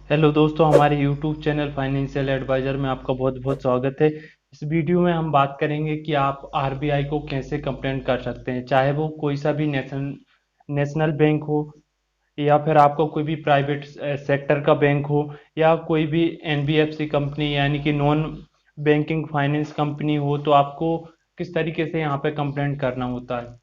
Hello दोस्तों, हमारे YouTube channel financial adviser में आपका बहुत बहुत स्वागत है। इस वीडियो में हम बात करेंगे कि आप आरबीआई को कैसे कंप्लेंट कर सकते हैं, चाहे वो कोई सा भी नेशनल बैंक हो या फिर आपका कोई भी प्राइवेट सेक्टर का बैंक हो या कोई भी एनबीएफसी कंपनी यानी कि नॉन बैंकिंग फाइनेंस कंपनी हो। तो आपको किस तरीके से यहाँ पे कंप्लेंट करना होता है,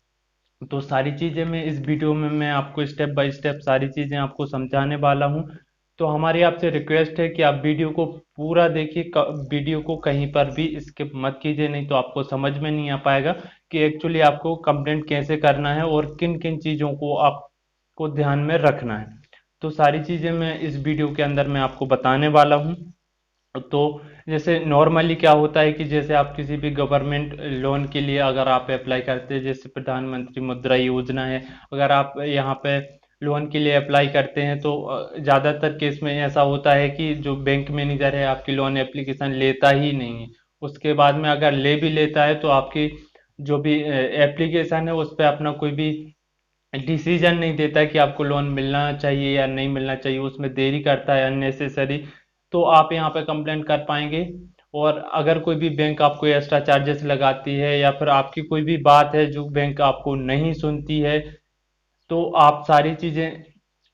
तो सारी चीज़ें मैं इस वीडियो में मैं आपको स्टेप बाय स्टेप सारी चीज़ें आपको समझाने वाला हूँ। तो हमारी आपसे रिक्वेस्ट है कि आप वीडियो को पूरा देखिए, वीडियो को कहीं पर भी स्किप मत कीजिए, नहीं तो आपको समझ में नहीं आ पाएगा कि एक्चुअली आपको कंप्लेंट कैसे करना है और किन किन चीज़ों को आपको ध्यान में रखना है। तो सारी चीज़ें मैं इस वीडियो के अंदर मैं आपको बताने वाला हूँ। तो जैसे नॉर्मली क्या होता है कि जैसे आप किसी भी गवर्नमेंट लोन के लिए अगर आप अप्लाई करते हैं, जैसे प्रधानमंत्री मुद्रा योजना है, अगर आप यहाँ पे लोन के लिए अप्लाई करते हैं तो ज़्यादातर केस में ऐसा होता है कि जो बैंक मैनेजर है आपकी लोन एप्लीकेशन लेता ही नहीं है। उसके बाद में अगर ले भी लेता है तो आपकी जो भी एप्लीकेशन है उस पर अपना कोई भी डिसीजन नहीं देता है कि आपको लोन मिलना चाहिए या नहीं मिलना चाहिए, उसमें देरी करता है अननेसेसरी। तो आप यहाँ पे कंप्लेंट कर पाएंगे। और अगर कोई भी बैंक आपको एक्स्ट्रा चार्जेस लगाती है या फिर आपकी कोई भी बात है जो बैंक आपको नहीं सुनती है, तो आप सारी चीज़ें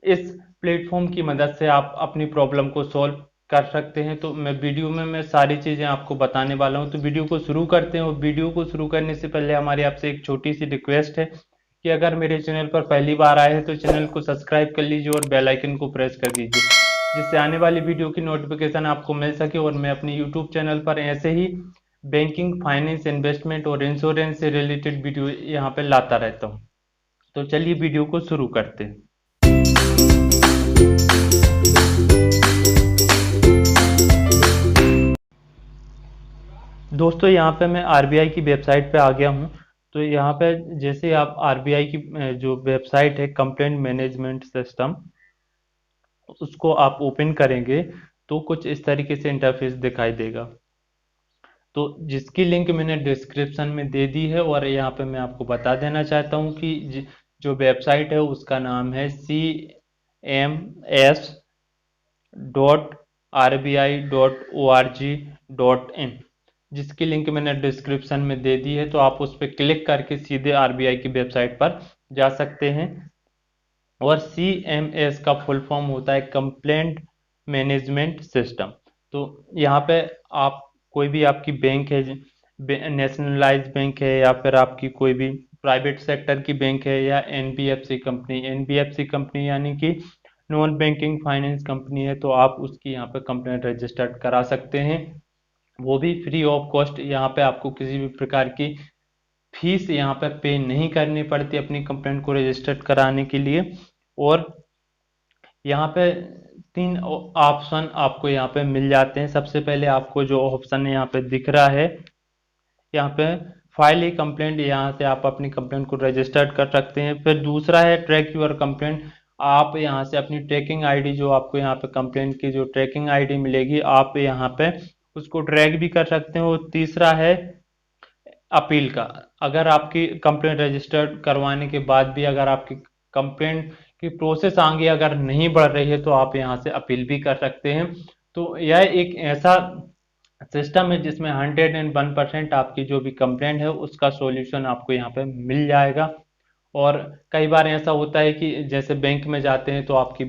इस प्लेटफॉर्म की मदद से आप अपनी प्रॉब्लम को सॉल्व कर सकते हैं। तो मैं वीडियो में मैं सारी चीज़ें आपको बताने वाला हूँ, तो वीडियो को शुरू करते हैं। और वीडियो को शुरू करने से पहले हमारी आपसे एक छोटी सी रिक्वेस्ट है कि अगर मेरे चैनल पर पहली बार आए हैं तो चैनल को सब्सक्राइब कर लीजिए और बेल आइकन को प्रेस कर दीजिए, जिससे आने वाली वीडियो की नोटिफिकेशन आपको मिल सके। और मैं अपनी यूट्यूब चैनल पर ऐसे ही बैंकिंग, फाइनेंस, इन्वेस्टमेंट और इंश्योरेंस से रिलेटेड वीडियो यहाँ पे लाता रहता हूँ। तो चलिए वीडियो को शुरू करते हैं। दोस्तों, यहाँ पे मैं आरबीआई की वेबसाइट पे आ गया हूँ। तो यहाँ पे जैसे आप आरबीआई की जो वेबसाइट है कंप्लेंट मैनेजमेंट सिस्टम, उसको आप ओपन करेंगे तो कुछ इस तरीके से इंटरफेस दिखाई देगा। तो जिसकी लिंक मैंने डिस्क्रिप्शन में दे दी है, और यहाँ पे मैं आपको बता देना चाहता हूँ कि जो वेबसाइट है उसका नाम है cms.rbi.org.in, जिसकी लिंक मैंने डिस्क्रिप्शन में दे दी है। तो आप उस पर क्लिक करके सीधे आरबीआई की वेबसाइट पर जा सकते हैं। और CMS का फुल फॉर्म होता है कंप्लेंट मैनेजमेंट सिस्टम। तो यहाँ पे आप कोई भी आपकी बैंक है, नेशनलाइज बैंक है या फिर आपकी कोई भी प्राइवेट सेक्टर की बैंक है या एनबीएफसी कंपनी यानी कि नॉन बैंकिंग फाइनेंस कंपनी है, तो आप उसकी यहाँ पे कंप्लेंट रजिस्टर्ड करा सकते हैं। वो भी फ्री ऑफ कॉस्ट। यहाँ पे आपको किसी भी प्रकार की फीस यहाँ पे पे नहीं करनी पड़ती अपनी कंप्लेंट को रजिस्टर्ड कराने के लिए। और यहाँ पे तीन ऑप्शन आपको यहाँ पे मिल जाते हैं। सबसे पहले आपको जो ऑप्शन यहाँ पे दिख रहा है, यहाँ पे फाइल ए कंप्लेंट, यहाँ से आप अपनी कंप्लेंट को रजिस्टर्ड कर सकते हैं। फिर दूसरा है ट्रैक योर कंप्लेंट। आप यहाँ से अपनी ट्रैकिंग आईडी, जो आपको यहाँ पे कंप्लेंट की जो ट्रैकिंग आईडी मिलेगी, आप यहाँ पे उसको ट्रैक भी कर सकते हो। तीसरा है अपील का। अगर आपकी कंप्लेंट रजिस्टर्ड करवाने के बाद भी अगर आपकी कंप्लेंट की प्रोसेस आगे अगर नहीं बढ़ रही है तो आप यहाँ से अपील भी कर सकते हैं। तो यह एक ऐसा सिस्टम है जिसमें 101% आपकी जो भी कंप्लेंट है उसका सॉल्यूशन आपको यहाँ पे मिल जाएगा। और कई बार ऐसा होता है कि जैसे बैंक में जाते हैं तो आपकी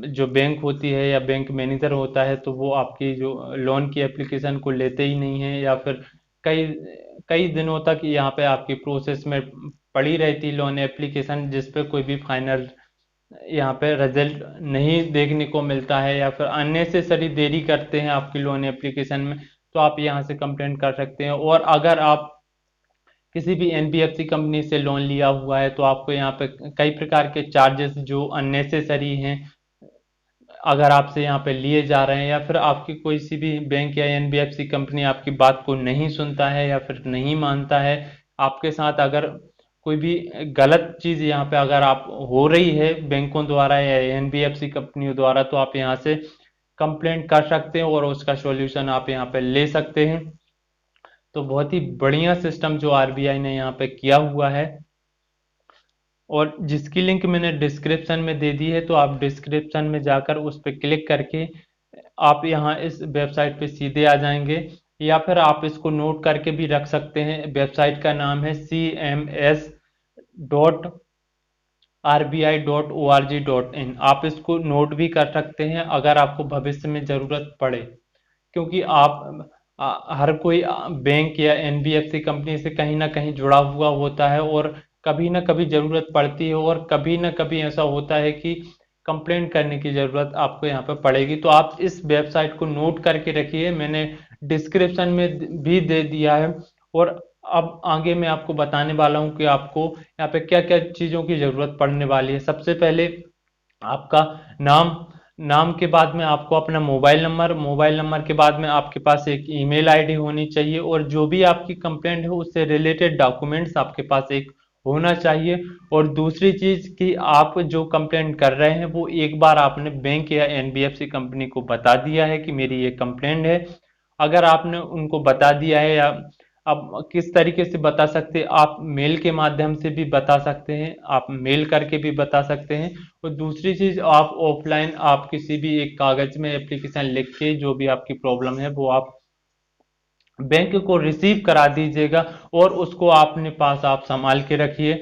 जो बैंक होती है या बैंक मैनेजर होता है तो वो आपकी जो लोन की एप्लीकेशन को लेते ही नहीं है, या फिर कई कई दिनों तक यहाँ पे आपकी प्रोसेस में पड़ी रहती लोन एप्लीकेशन, जिस पे कोई भी फाइनल यहाँ पे रिजल्ट नहीं देखने को मिलता है, या फिर अननेसेसरी देरी करते हैं आपकी लोन एप्लीकेशन में। तो आप यहाँ से कंप्लेंट कर सकते हैं। और अगर आप किसी भी एनबीएफसी कंपनी से लोन लिया हुआ है तो आपको यहाँ पे कई प्रकार के चार्जेस जो अननेसेसरी हैं, अगर आपसे यहाँ पे लिए जा रहे हैं, या फिर आपकी कोई सी भी बैंक या एनबीएफसी कंपनी आपकी बात को नहीं सुनता है या फिर नहीं मानता है, आपके साथ अगर कोई भी गलत चीज यहाँ पे अगर आप हो रही है बैंकों द्वारा या एनबीएफसी कंपनियों द्वारा, तो आप यहाँ से कंप्लेंट कर सकते हैं और उसका सॉल्यूशन आप यहाँ पे ले सकते हैं। तो बहुत ही बढ़िया सिस्टम जो आरबीआई ने यहाँ पे किया हुआ है। और जिसकी लिंक मैंने डिस्क्रिप्शन में दे दी है, तो आप डिस्क्रिप्शन में जाकर उस पर क्लिक करके आप यहाँ इस वेबसाइट पे सीधे आ जाएंगे, या फिर आप इसको नोट करके भी रख सकते हैं। वेबसाइट का नाम है cms.rbi.org.in। आप इसको नोट भी कर सकते हैं अगर आपको भविष्य में ज़रूरत पड़े, क्योंकि हर कोई बैंक या एनबीएफसी कंपनी से कहीं ना कहीं जुड़ा हुआ होता है, और कभी ना कभी ज़रूरत पड़ती है, और कभी ना कभी ऐसा होता है कि कंप्लेंट करने की ज़रूरत आपको यहाँ पे पड़ेगी। तो आप इस वेबसाइट को नोट करके रखिए, मैंने डिस्क्रिप्शन में भी दे दिया है। और अब आगे मैं आपको बताने वाला हूँ कि आपको यहाँ पे क्या क्या चीज़ों की ज़रूरत पड़ने वाली है। सबसे पहले आपका नाम, नाम के बाद में आपको अपना मोबाइल नंबर, मोबाइल नंबर के बाद में आपके पास एक ईमेल आईडी होनी चाहिए, और जो भी आपकी कंप्लेंट है उससे रिलेटेड डॉक्यूमेंट्स आपके पास एक होना चाहिए। और दूसरी चीज कि आप जो कंप्लेंट कर रहे हैं वो एक बार आपने बैंक या एनबीएफसी कंपनी को बता दिया है कि मेरी ये कंप्लेंट है। अगर आपने उनको बता दिया है, या अब किस तरीके से बता सकते हैं, आप मेल के माध्यम से भी बता सकते हैं, आप मेल करके भी बता सकते हैं। और दूसरी चीज, आप ऑफलाइन आप किसी भी एक कागज में एप्लीकेशन लिख के जो भी आपकी प्रॉब्लम है वो आप बैंक को रिसीव करा दीजिएगा, और उसको अपने पास आप संभाल के रखिए।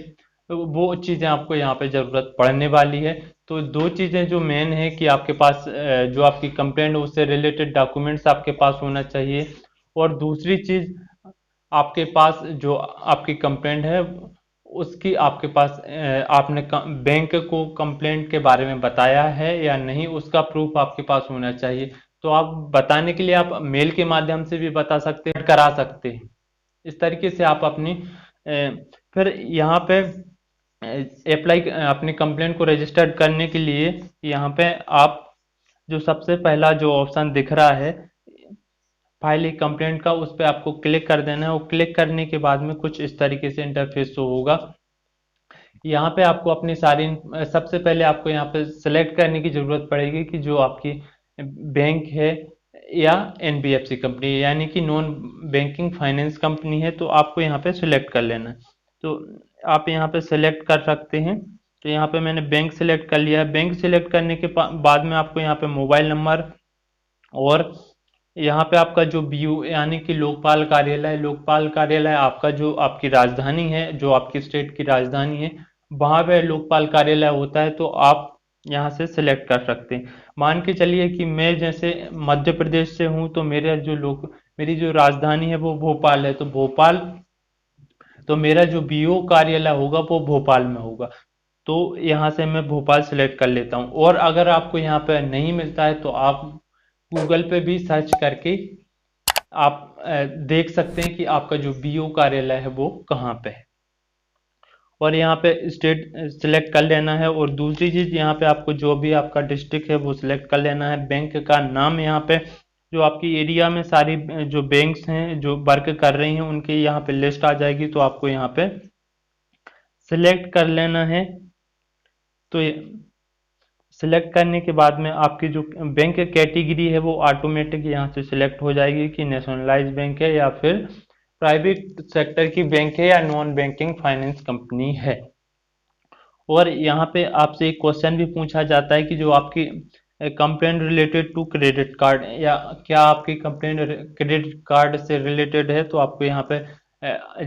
तो वो चीज़ें आपको यहाँ पे ज़रूरत पड़ने वाली है। तो दो चीज़ें जो मेन है कि आपके पास जो आपकी कंप्लेंट है उससे रिलेटेड डॉक्यूमेंट्स आपके पास होना चाहिए। और दूसरी चीज़, आपके पास जो आपकी कंप्लेंट है उसकी आपके पास आपने बैंक को कंप्लेंट के बारे में बताया है या नहीं, उसका प्रूफ आपके पास होना चाहिए। तो आप बताने के लिए आप मेल के माध्यम से भी बता सकते हैं, करा सकते हैं। इस तरीके से आप अपनी फिर यहाँ पे अप्लाई अपनी कंप्लेंट को रजिस्टर्ड करने के लिए यहाँ पे आप जो सबसे पहला जो ऑप्शन दिख रहा है फाइल एक कंप्लेंट का, उस पर आपको क्लिक कर देना है। और क्लिक करने के बाद में कुछ इस तरीके से इंटरफेस शो होगा। यहाँ पे आपको अपनी सारी सबसे पहले आपको यहाँ पे सिलेक्ट करने की जरूरत पड़ेगी कि जो आपकी बैंक है या एनबीएफसी कंपनी है, यानी कि नॉन बैंकिंग फाइनेंस कंपनी है, तो आपको यहाँ पे सिलेक्ट कर लेना है। तो आप यहाँ पे सिलेक्ट कर सकते हैं। तो यहाँ पे मैंने बैंक सिलेक्ट कर लिया है। बैंक सिलेक्ट करने के बाद में आपको यहाँ पे मोबाइल नंबर, और यहाँ पे आपका जो बीयू यानी कि लोकपाल कार्यालय, लोकपाल कार्यालय आपका जो आपकी राजधानी है, जो आपकी स्टेट की राजधानी है, वहां पे लोकपाल कार्यालय होता है, तो आप यहाँ से सिलेक्ट कर सकते हैं। मान के चलिए कि मैं जैसे मध्य प्रदेश से हूँ, तो मेरी जो राजधानी है वो भोपाल है, तो भोपाल, तो मेरा जो बीओ कार्यालय होगा वो भोपाल में होगा। तो यहाँ से मैं भोपाल सिलेक्ट कर लेता हूँ। और अगर आपको यहाँ पे नहीं मिलता है तो आप गूगल पे भी सर्च करके आप देख सकते हैं कि आपका जो बीओ कार्यालय है वो कहाँ पे है। और यहाँ पे स्टेट सिलेक्ट कर लेना है। और दूसरी चीज, यहाँ पे आपको जो भी आपका डिस्ट्रिक्ट है वो सिलेक्ट कर लेना है। बैंक का नाम, यहाँ पे जो आपकी एरिया में सारी जो बैंक्स हैं जो वर्क कर रही हैं उनकी यहाँ पे लिस्ट आ जाएगी, तो आपको यहाँ पे सिलेक्ट कर लेना है। तो सिलेक्ट करने के बाद में आपकी जो बैंक कैटेगरी है वो ऑटोमेटिक यहाँ से सिलेक्ट हो जाएगी कि नेशनलाइज बैंक है या फिर प्राइवेट सेक्टर की बैंक है या नॉन बैंकिंग फाइनेंस कंपनी है। और यहाँ पे आपसे एक क्वेश्चन भी पूछा जाता है कि जो आपकी complaint related to credit card, या क्या आपकी कंप्लेंट क्रेडिट कार्ड से रिलेटेड है, तो आपको यहाँ पे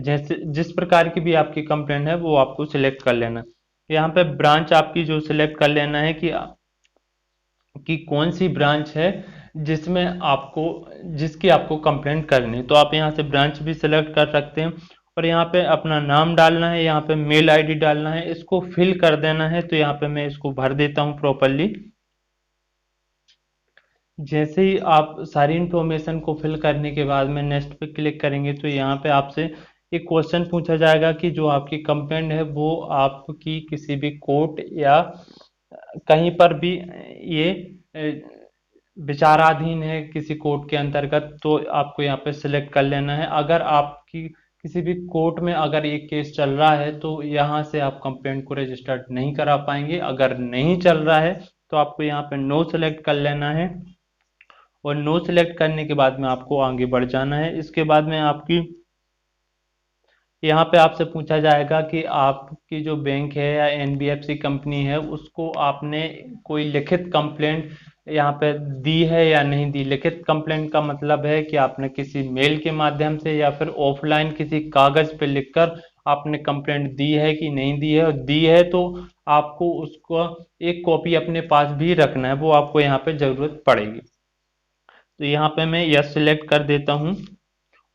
जैसे जिस प्रकार की भी आपकी कंप्लेंट है वो आपको सिलेक्ट कर लेना। यहाँ पे ब्रांच आपकी जो सिलेक्ट कर लेना है कि कौन सी ब्रांच है जिसमें आपको जिसकी आपको कंप्लेंट करनी है, तो आप यहाँ से ब्रांच भी सिलेक्ट कर सकते हैं। और यहाँ पे अपना नाम डालना है, यहाँ पे मेल आईडी डालना है, इसको फिल कर देना है। तो यहाँ पे मैं इसको भर देता हूँ प्रॉपरली। जैसे ही आप सारी इंफॉर्मेशन को फिल करने के बाद में नेक्स्ट पे क्लिक करेंगे, तो यहाँ पे आपसे एक क्वेश्चन पूछा जाएगा कि जो आपकी कंप्लेंट है वो आपकी किसी भी कोर्ट या कहीं पर भी ये विचाराधीन है किसी कोर्ट के अंतर्गत, तो आपको यहाँ पे सिलेक्ट कर लेना है। अगर आपकी किसी भी कोर्ट में अगर ये केस चल रहा है तो यहाँ से आप कंप्लेंट को रजिस्टर्ड नहीं करा पाएंगे। अगर नहीं चल रहा है तो आपको यहाँ पे नो सेलेक्ट कर लेना है। और नो सेलेक्ट करने के बाद में आपको आगे बढ़ जाना है। इसके बाद में आपकी यहाँ पे आपसे पूछा जाएगा कि आपकी जो बैंक है या एनबीएफसी कंपनी है उसको आपने कोई लिखित कंप्लेंट यहाँ पे दी है या नहीं दी। लिखित कंप्लेंट का मतलब है कि आपने किसी मेल के माध्यम से या फिर ऑफलाइन किसी कागज पे लिखकर आपने कंप्लेंट दी है कि नहीं दी है, और दी है तो आपको उसको एक कॉपी अपने पास भी रखना है, वो आपको यहाँ पे जरूरत पड़ेगी। तो यहाँ पे मैं यस सिलेक्ट कर देता हूँ।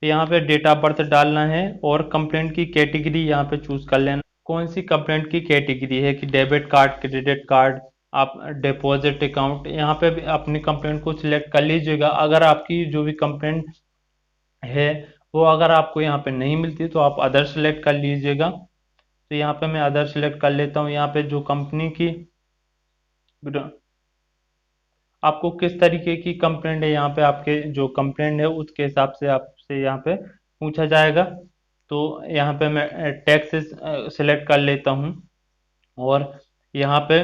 यहाँ पे डेट ऑफ बर्थ डालना है और कंप्लेंट की कैटेगरी यहाँ पे चूज कर लेना, कौन सी कंप्लेंट की कैटेगरी है, कि डेबिट कार्ड, क्रेडिट कार्ड, आप डिपॉजिट अकाउंट, यहाँ पे भी अपनी कंप्लेंट को सिलेक्ट कर लीजिएगा। अगर आपकी जो भी कंप्लेंट है वो अगर आपको यहाँ पे नहीं मिलती तो आप अदर सेलेक्ट कर लीजिएगा। तो यहाँ पे मैं अदर सेलेक्ट कर लेता हूँ। यहाँ पे जो कंपनी की आपको किस तरीके की कंप्लेंट है, यहाँ पे आपके जो कंप्लेंट है उसके हिसाब से आपसे यहाँ पे पूछा जाएगा। तो यहाँ पे मैं टैक्स सिलेक्ट कर लेता हूँ और यहाँ पे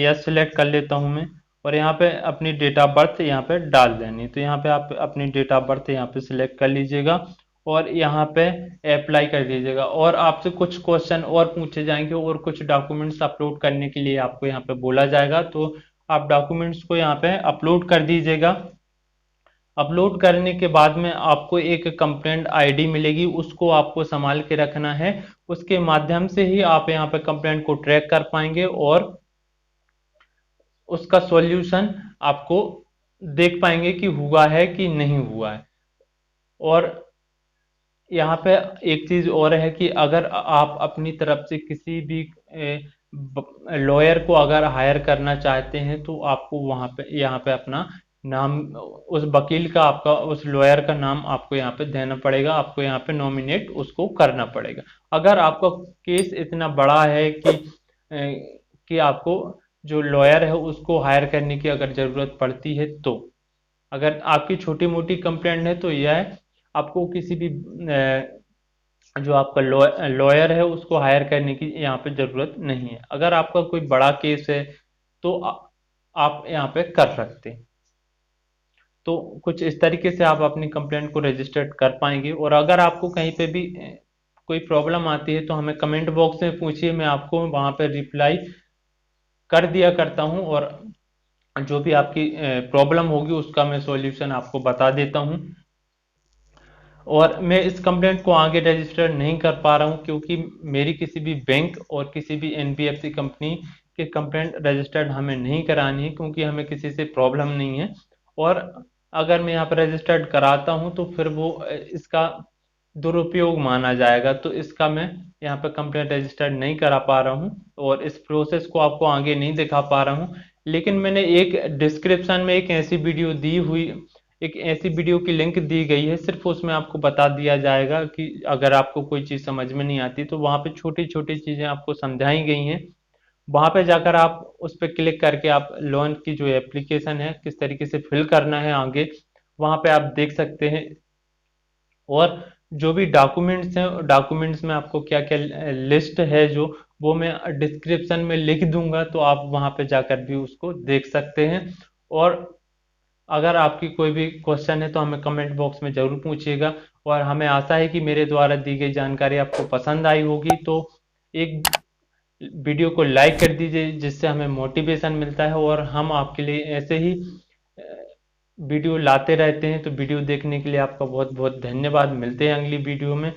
यस सिलेक्ट कर लेता हूँ मैं, और यहाँ पे अपनी डेट ऑफ बर्थ यहाँ पे डाल देनी। तो यहाँ पे आप अपनी डेट ऑफ बर्थ यहाँ पे सिलेक्ट कर लीजिएगा और यहाँ पे अप्लाई कर दीजिएगा। और आपसे कुछ क्वेश्चन और पूछे जाएंगे और कुछ डॉक्यूमेंट्स अपलोड करने के लिए आपको यहाँ पे बोला जाएगा, तो आप डॉक्यूमेंट्स को यहाँ पे अपलोड कर दीजिएगा। अपलोड करने के बाद में आपको एक कंप्लेंट आईडी मिलेगी, उसको आपको संभाल के रखना है। उसके माध्यम से ही आप यहाँ पे कंप्लेंट को ट्रैक कर पाएंगे और उसका सॉल्यूशन आपको देख पाएंगे कि हुआ है कि नहीं हुआ है। और यहाँ पे एक चीज और है कि अगर आप अपनी तरफ से किसी भी लॉयर को अगर हायर करना चाहते हैं तो आपको वहां पे यहाँ पे अपना नाम, उस वकील का, आपका उस लॉयर का नाम आपको यहाँ पे देना पड़ेगा, आपको यहाँ पे नॉमिनेट उसको करना पड़ेगा। अगर आपका केस इतना बड़ा है कि आपको जो लॉयर है उसको हायर करने की अगर जरूरत पड़ती है तो। अगर आपकी छोटी मोटी कंप्लेंट है तो यह है, आपको किसी भी जो आपका लॉयर है उसको हायर करने की यहाँ पे जरूरत नहीं है। अगर आपका कोई बड़ा केस है तो आप यहाँ पे कर सकते हैं। तो कुछ इस तरीके से आप अपनी कंप्लेंट को रजिस्टर्ड कर पाएंगे। और अगर आपको कहीं पे भी कोई प्रॉब्लम आती है तो हमें कमेंट बॉक्स में पूछिए, मैं आपको वहां पे रिप्लाई कर दिया करता हूँ, और जो भी आपकी प्रॉब्लम होगी उसका मैं सॉल्यूशन आपको बता देता हूँ। और मैं इस कंप्लेंट को आगे रजिस्टर नहीं कर पा रहा हूँ क्योंकि मेरी किसी भी बैंक और किसी भी एनबीएफसी कंपनी के कंप्लेंट रजिस्टर्ड हमें नहीं करानी है, क्योंकि हमें किसी से प्रॉब्लम नहीं है। और अगर मैं यहाँ पर रजिस्टर्ड कराता हूँ तो फिर वो इसका दुरुपयोग माना जाएगा, तो इसका मैं यहाँ पे कंप्लेंट रजिस्टर्ड नहीं करा पा रहा हूँ और इस प्रोसेस को आपको आगे नहीं दिखा पा रहा हूँ। लेकिन मैंने एक डिस्क्रिप्शन में एक ऐसी वीडियो की लिंक दी गई है, सिर्फ उसमें आपको बता दिया जाएगा कि अगर आपको कोई चीज़ समझ में नहीं आती तो वहाँ पे छोटी छोटी चीज़ें आपको समझाई गई हैं। वहाँ पे जाकर आप उस पर क्लिक करके आप लोन की जो एप्लीकेशन है किस तरीके से फिल करना है आगे वहाँ पे आप देख सकते हैं। और जो भी डॉक्यूमेंट्स हैं, डॉक्यूमेंट्स में आपको क्या क्या लिस्ट है जो, वो मैं डिस्क्रिप्शन में लिख दूंगा, तो आप वहाँ पे जाकर भी उसको देख सकते हैं। और अगर आपकी कोई भी क्वेश्चन है तो हमें कमेंट बॉक्स में ज़रूर पूछिएगा। और हमें आशा है कि मेरे द्वारा दी गई जानकारी आपको पसंद आई होगी, तो एक वीडियो को लाइक कर दीजिए जिससे हमें मोटिवेशन मिलता है और हम आपके लिए ऐसे ही वीडियो लाते रहते हैं। तो वीडियो देखने के लिए आपका बहुत बहुत धन्यवाद। मिलते हैं अगली वीडियो में।